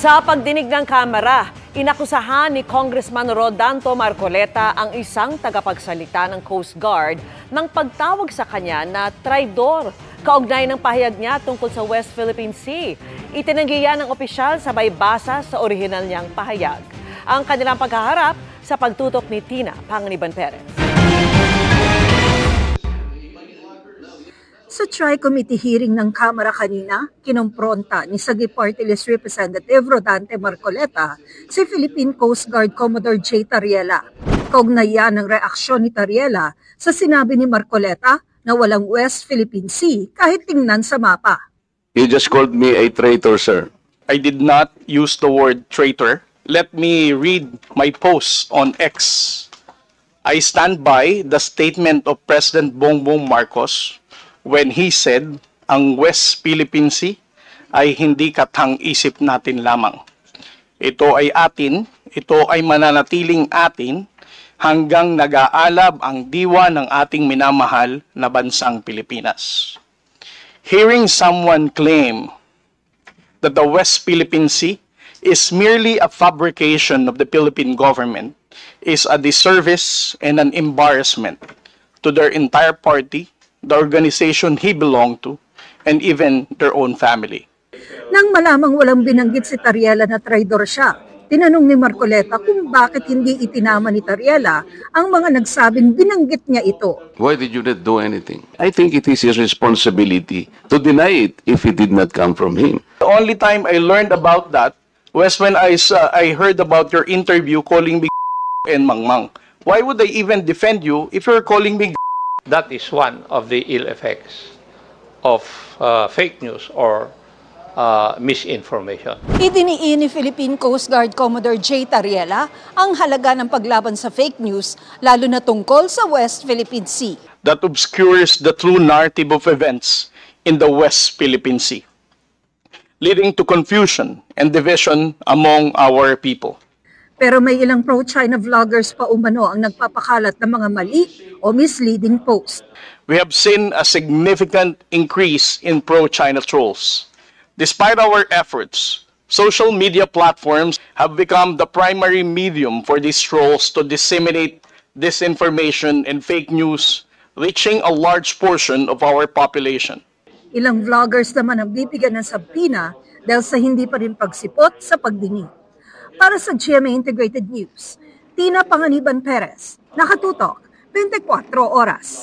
Sa pagdinig ng Kamara, inakusahan ni Congressman Rodanto Marcoleta ang isang tagapagsalita ng Coast Guard ng pagtawag sa kanya na traidor. Kaugnay ng pahayag niya tungkol sa West Philippine Sea. Itinanggi yan ng opisyal sabay basa sa orihinal niyang pahayag. Ang kanilang paghaharap sa pagtutok ni Tina Panganiban Perez. Sa Tri-Committee hearing ng Kamara kanina, kinompronta ni Sagip Party List Representative Rodante Marcoleta si Philippine Coast Guard Commodore J. Tariela. Kaugnay yan ng reaksyon ni Tariela sa sinabi ni Marcoleta na walang West Philippine Sea kahit tingnan sa mapa. You just called me a traitor, sir. I did not use the word traitor. Let me read my post on X. I stand by the statement of President Bongbong Marcos when he said, ang West Philippine Sea ay hindi katang-isip natin lamang. Ito ay atin, ito ay mananatiling atin hanggang nag-aalab ang diwa ng ating minamahal na bansang Pilipinas. Hearing someone claim that the West Philippine Sea is merely a fabrication of the Philippine government is a disservice and an embarrassment to their entire party, the organization he belonged to, and even their own family. Nang malamang walang binanggit si Tariela na traidor siya, tinanong ni Marcoleta kung bakit hindi itinama ni Tariela ang mga nagsabing binanggit niya ito. Why did you not do anything? I think it is his responsibility to deny it if it did not come from him. The only time I learned about that was when I heard about your interview calling me and mangmang. Why would I even defend you if you're calling me? That is one of the ill effects of fake news or misinformation. Idiniin ni Philippine Coast Guard Commodore J. Tariela ang halaga ng paglaban sa fake news, lalo na tungkol sa West Philippine Sea. That obscures the true narrative of events in the West Philippine Sea, leading to confusion and division among our people. Pero may ilang pro-China vloggers pa umano ang nagpapakalat ng mga mali o misleading post. We have seen a significant increase in pro-China trolls. Despite our efforts, social media platforms have become the primary medium for these trolls to disseminate disinformation and fake news, reaching a large portion of our population. Ilang vloggers naman ang bibigyan ng sabpina dahil sa hindi pa rin pagsipot sa pagdinig. Para sa GMA Integrated News, Tina Panganiban Perez, nakatutok 24 oras.